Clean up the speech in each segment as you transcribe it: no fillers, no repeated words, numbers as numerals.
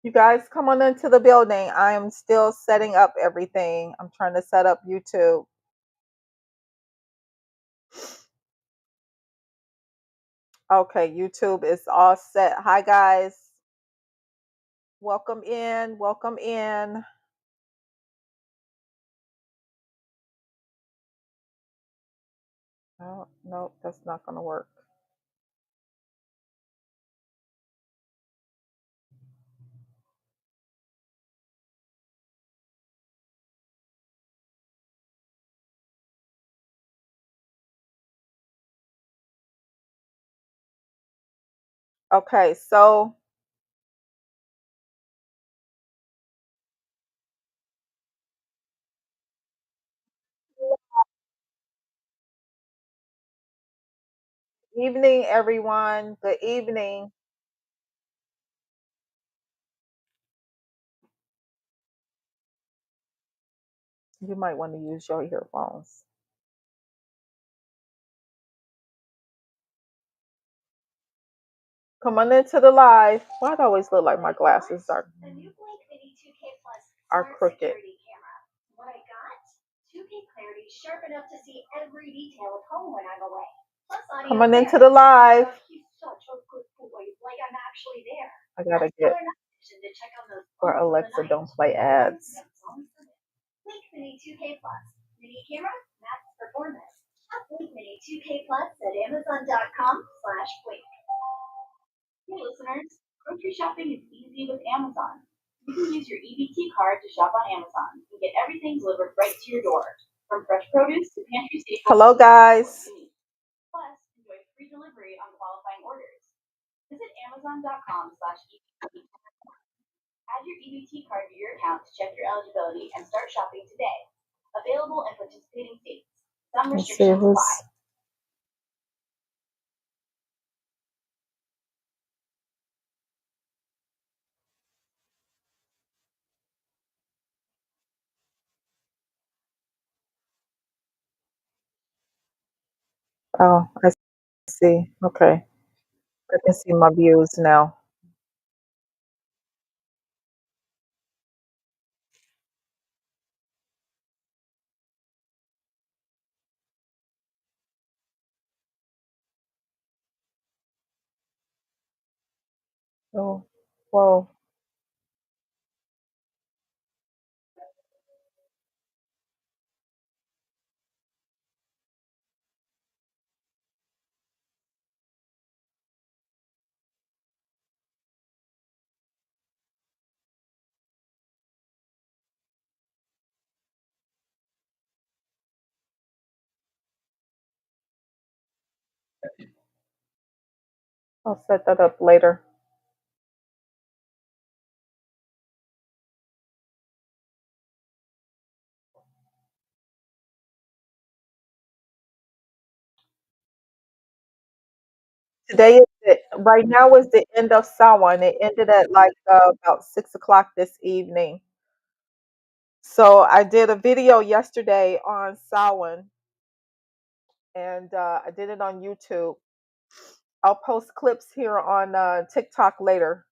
You guys come on into the building. I am still setting up everything. I'm trying to set up YouTube. Okay, YouTube is all set. Hi, guys. Welcome in. Welcome in. Oh, no, that's not going to work. Okay, so evening, everyone. Good evening. You might want to use your earphones. Come on into the live. Why do I always look like my glasses are crooked? Come on into the live. I gotta get where Alexa don't play ads. Hello, guys. Let's see who's. Oh, I see. Okay. I can see my views now. Oh, whoa. I'll set that up later. Today is right now is the end of Samhain. It ended at like about 6 o'clock this evening. So I did a video yesterday on Samhain, and I did it on YouTube. I'll post clips here on TikTok later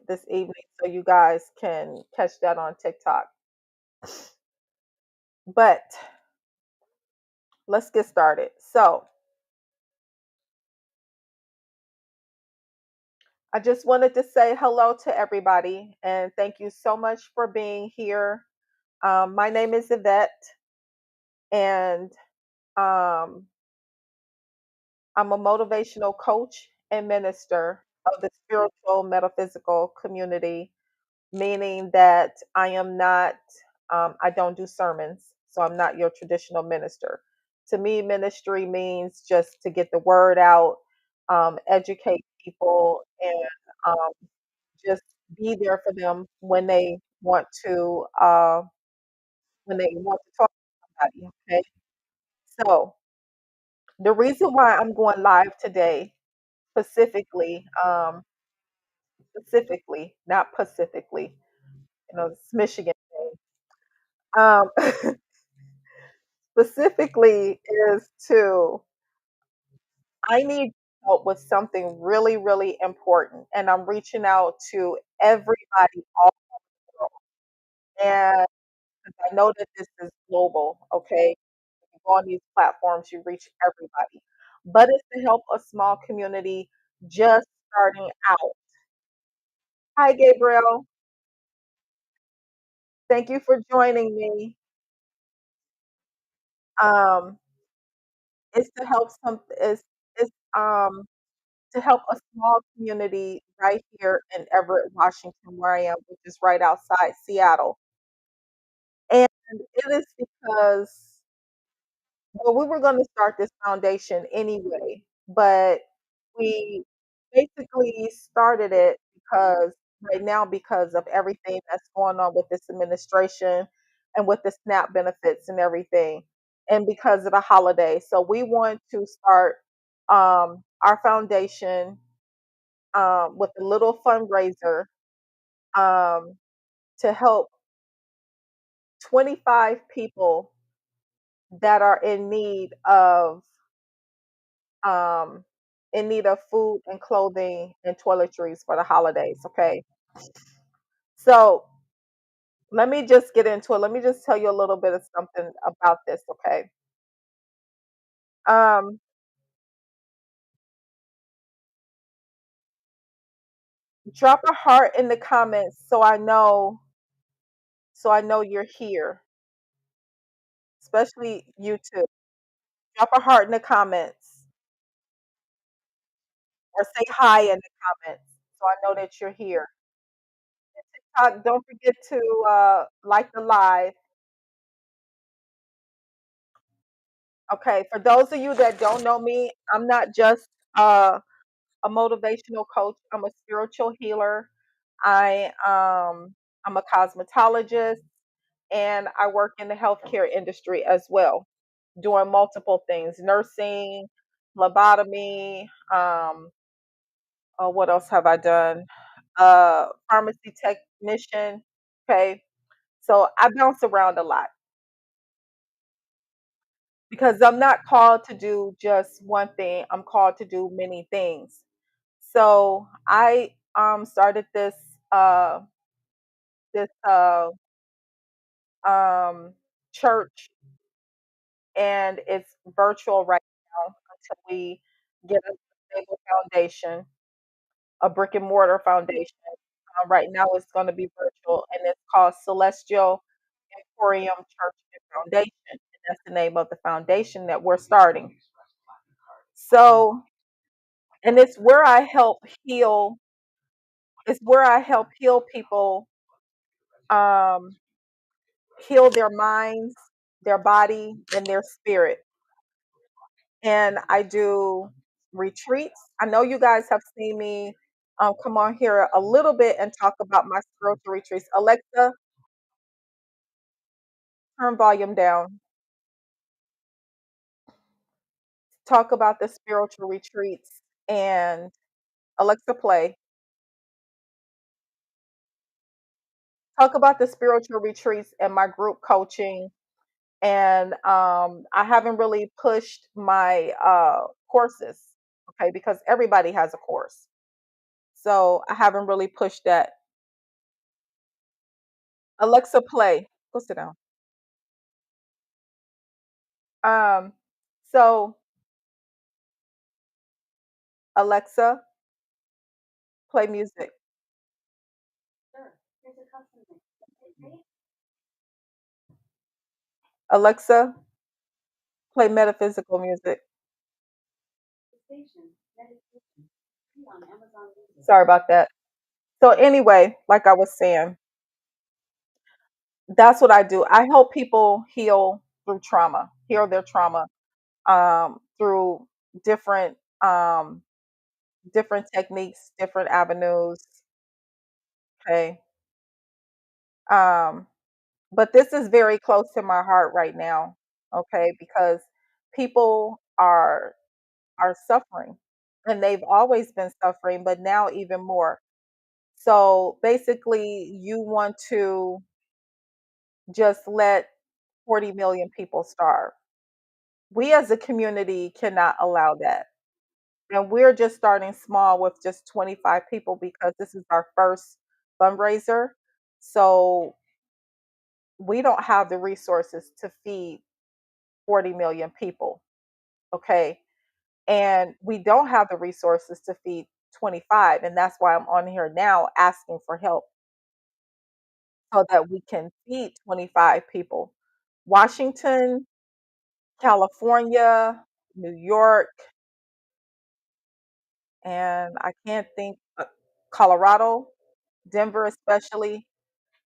this evening, so you guys can catch that on TikTok. But let's get started. So I just wanted to say hello to everybody and thank you so much for being here. My name is Yvette, and um, I'm a motivational coach and minister of the spiritual metaphysical community, meaning that I don't do sermons, so I'm not your traditional minister. To me, ministry means just to get the word out, educate people, and um, just be there for them when they want to talk to somebody. Okay, so the reason why I'm going live today, specifically, not Pacifically, it's Michigan. Um, specifically is to I need help with something really, really important. And I'm reaching out to everybody all over the world. And I know that this is global, okay? You go on these platforms, you reach everybody. But it's to help a small community just starting out. Hi, Gabriel. Thank you for joining me. Um, it's to help it's to help a small community right here in Everett, Washington, where I am, which is right outside Seattle. And it is because, well, we were going to start this foundation anyway, but we basically started it because right now, because of everything that's going on with this administration and with the SNAP benefits and everything, and because of the holiday. So we want to start our foundation with a little fundraiser um, to help 25 people that are um, in need of food and clothing and toiletries for the holidays. Okay, so let me just get into it. Let me just tell you a little bit of something about this. Okay, um, drop a heart in the comments so I know you're here, especially YouTube. Drop a heart in the comments or say hi in the comments so I know that you're here. Don't forget to like the live. Okay, for those of you that don't know me, I'm not just a motivational coach. I'm a spiritual healer. I'm a cosmetologist, and I work in the healthcare industry as well, doing multiple things: nursing, phlebotomy. What else have I done? Pharmacy technician. Okay, so I bounce around a lot because I'm not called to do just one thing. I'm called to do many things. So I started uh this um church, and it's virtual right now until we get a stable foundation, a brick and mortar foundation. Right now it's going to be virtual, and it's called Celestial Emporium Church and Foundation. And that's the name of the foundation that we're starting. So, and heal it's where I help heal people, um, heal their minds, their body, and their spirit. And I do retreats. I know you guys have seen me come on here a little bit and talk about my spiritual retreats. Alexa, turn volume down. Talk about the spiritual retreats, and Alexa, play. Talk about the spiritual retreats and my group coaching. And I haven't really pushed my courses, okay, because everybody has a course. So I haven't really pushed that. Alexa, play. Go sit down. Um, so Alexa, play music. Alexa, play metaphysical music. Sorry about that. So anyway, like I was saying, that's what I do. I help people heal through trauma, heal their trauma through different different techniques, different avenues. Okay. Um, but this is very close to my heart right now. Okay, because people are suffering, and they've always been suffering, but now even more. So basically, you want to just let 40 million people starve. We as a community cannot allow that. And we're just starting small with just 25 people because this is our first fundraiser. So we don't have the resources to feed 40 million people. Okay. And we don't have the resources to feed 25. And that's why I'm on here now asking for help so that we can feed 25 people. Washington, California, New York, and I can't think, Colorado, Denver especially,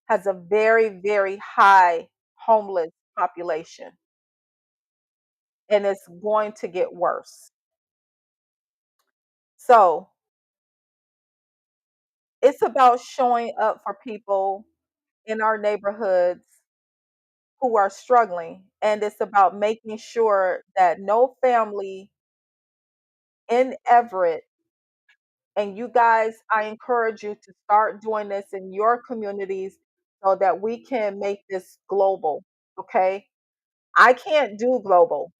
has a very, very high homeless population, and it's going to get worse. So it's about showing up for people in our neighborhoods who are struggling, and it's about making sure that no family in Everett, and you guys, I encourage you to start doing this in your communities so that we can make this global. Okay. I can't do global.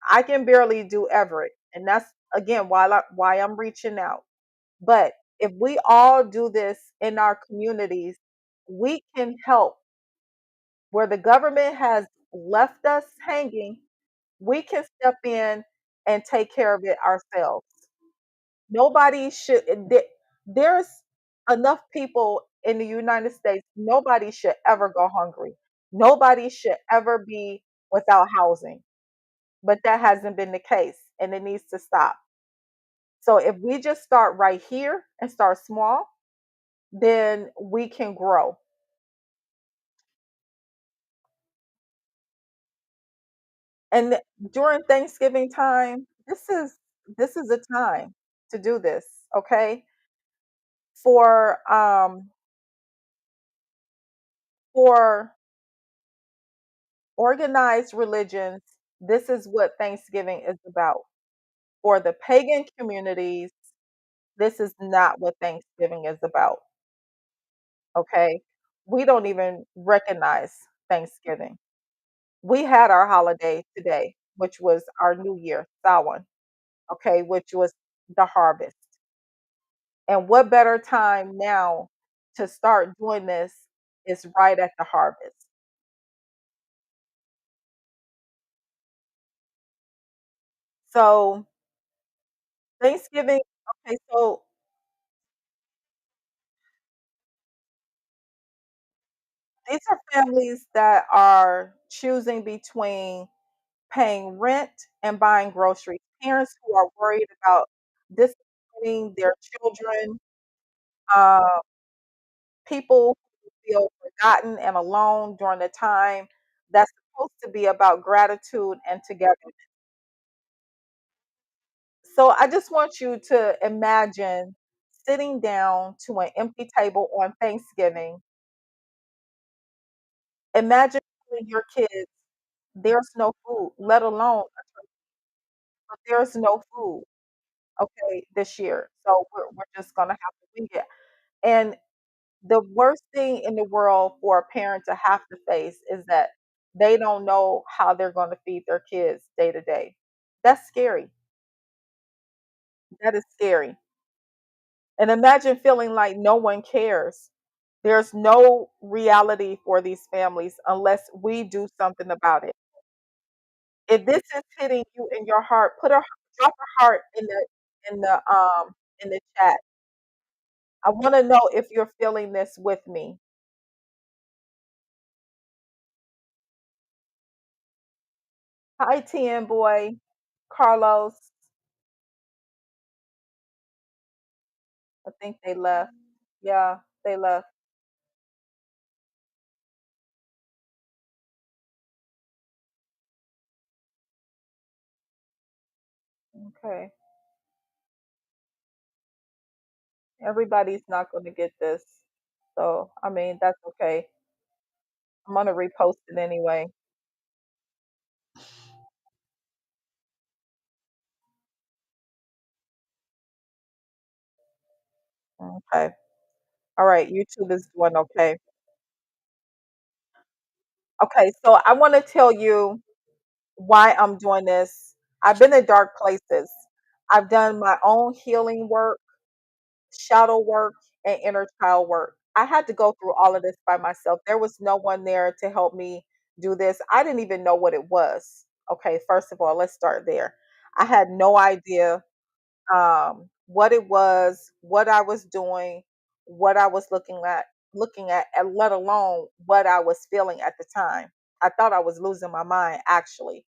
I can barely do Everett. And that's again why I'm reaching out. But if we all do this in our communities, we can help where the government has left us hanging. We can step in and take care of it ourselves. Nobody should, there's enough people in the United States, nobody should ever go hungry. Nobody should ever be without housing. But that hasn't been the case, and it needs to stop. So if we just start right here and start small, then we can grow. And during Thanksgiving time, this is a time to do this, okay? For organized religions, this is what Thanksgiving is about. For the pagan communities, this is not what Thanksgiving is about, okay? We don't even recognize Thanksgiving. We had our holiday today, which was our New Year, Samhain, okay, which was the harvest. And what better time now to start doing this is right at the harvest. So Thanksgiving, okay, so these are families that are choosing between paying rent and buying groceries. Parents who are worried about disciplining their children, uh, people who feel forgotten and alone during a time that's supposed to be about gratitude and togetherness. So I just want you to imagine sitting down to an empty table on Thanksgiving. Imagine telling your kids there's no food, let alone but there's no food, okay, this year. So we're just gonna have to wing it. And the worst thing in the world for a parent to have to face is that they don't know how they're going to feed their kids day to day. That's scary. That is scary. And imagine feeling like no one cares. There's no reality for these families unless we do something about it. If this is hitting you in your heart, drop a heart in the chat. I want to know if you're feeling this with me. Hi, TN boy, Carlos. I think they left. Yeah, they left. Okay. Everybody's not going to get this. So, I mean, that's okay. I'm going to repost it anyway. Okay. All right. YouTube is doing okay. Okay. So, I want to tell you why I'm doing this. I've been in dark places. I've done my own healing work, shadow work, and inner child work. I had to go through all of this by myself. There was no one there to help me do this. I didn't even know what it was. Okay, first of all, let's start there. I had no idea what it was, what I was doing, what I was looking at, and let alone what I was feeling at the time. I thought I was losing my mind actually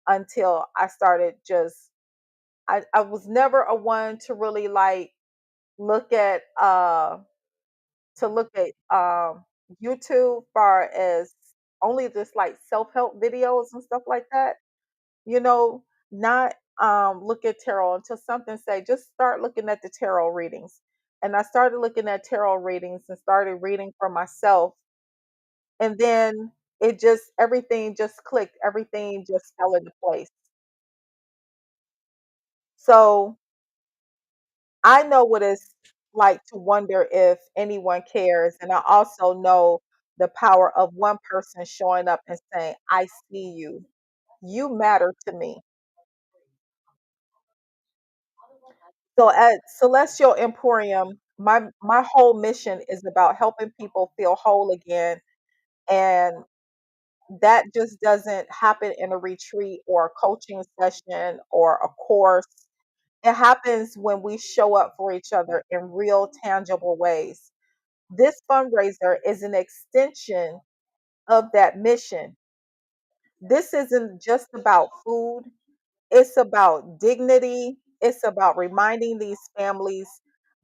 until I started just I was never a one to really like look at YouTube far as only just like self-help videos and stuff like that, you know, not look at tarot until something say just start looking at the tarot readings. And I started looking at tarot readings and started reading for myself. And then it just everything just clicked, everything just fell into place. So I know what it's like to wonder if anyone cares. And I also know the power of one person showing up and saying, I see you. You matter to me. So at Celestial Emporium, my whole mission is about helping people feel whole again. And that just doesn't happen in a retreat or a coaching session or a course. It happens when we show up for each other in real, tangible ways. This fundraiser is an extension of that mission. This isn't just about food, it's about dignity, it's about reminding these families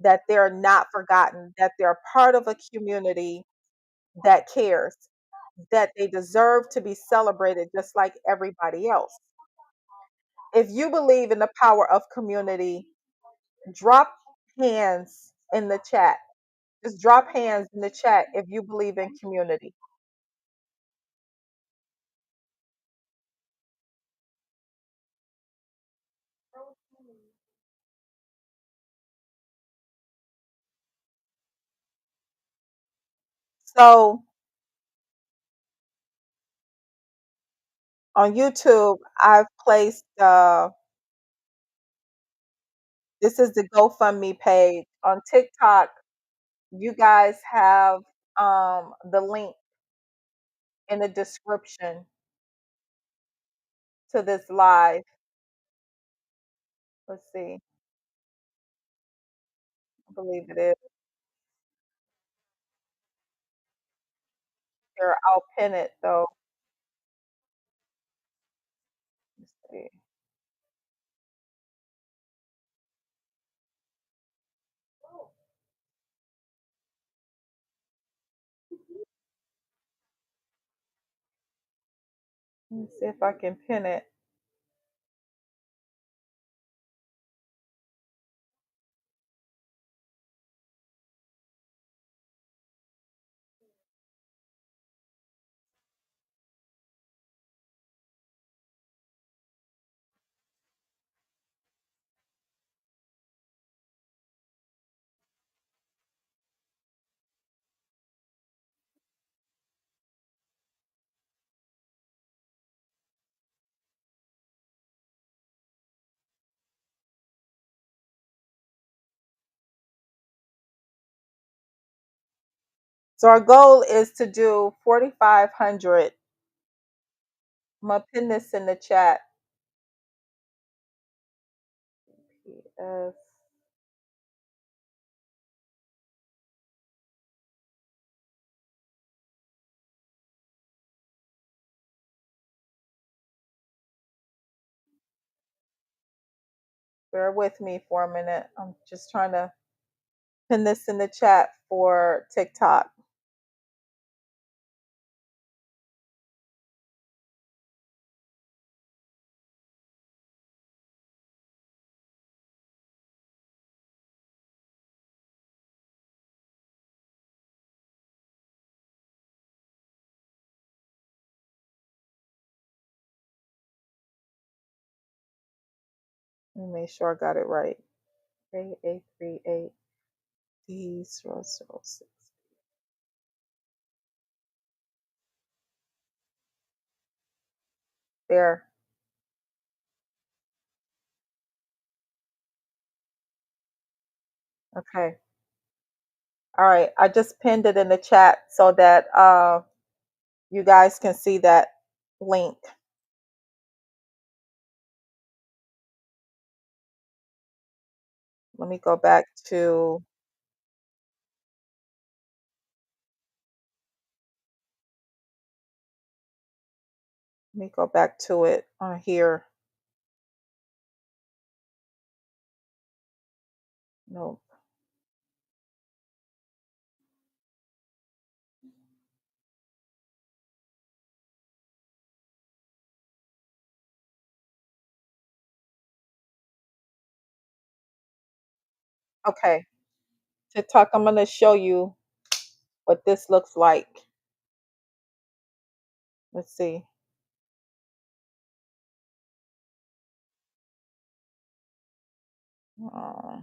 that they're not forgotten, that they're part of a community that cares, that they deserve to be celebrated just like everybody else. If you believe in the power of community, drop hands in the chat. Just drop hands in the chat if you believe in community. So on YouTube, I've placed this is the GoFundMe page. On TikTok, you guys have the link in the description to this live. Let's see. I believe it is. Here, I'll pin it though. Let's see. Let me see if I can pin it. So our goal is to do 4,500. I'm gonna pin this in the chat. Yes. Bear with me for a minute. I'm just trying to pin this in the chat for TikTok. Let me make sure I got it right. A838 D006. There. Okay. All right. I just pinned it in the chat so that you guys can see that link. Let me go back to it on here. No. Okay. TikTok, I'm gonna show you what this looks like. Let's see. Uh,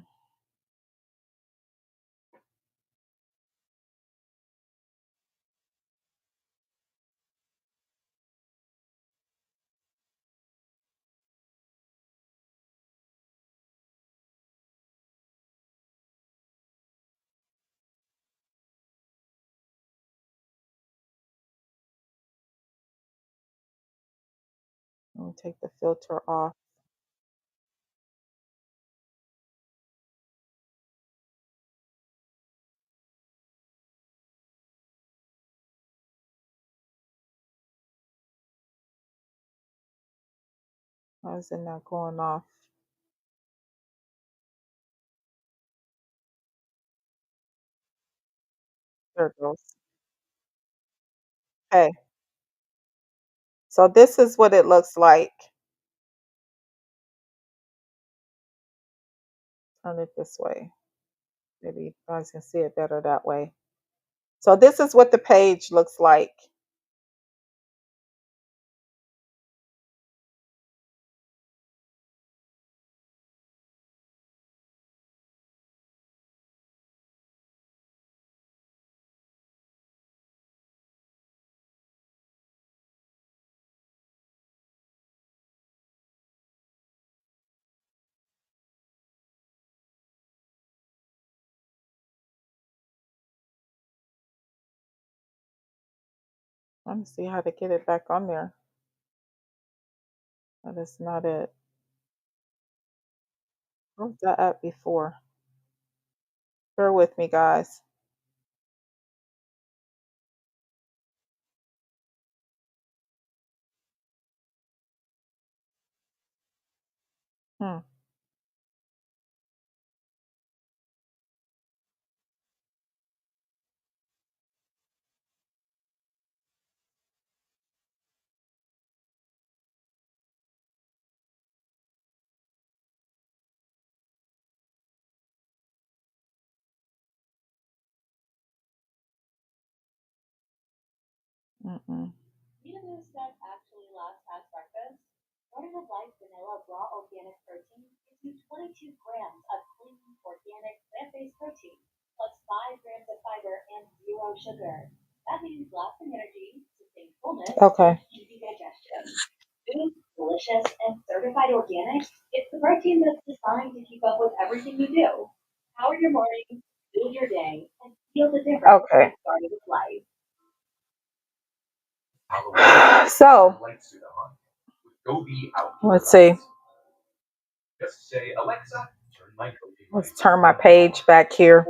Let me take the filter off. Why is it not going off? There it goes. Okay. So this is what it looks like. Turn it this way. Maybe you guys can see it better that way. So this is what the page looks like. Let me see how to get it back on there. That is not it. Where was that at before? Bear with me, guys. Hmm. Mm-mm. Okay. Okay. So let's see. Let's turn my page back here.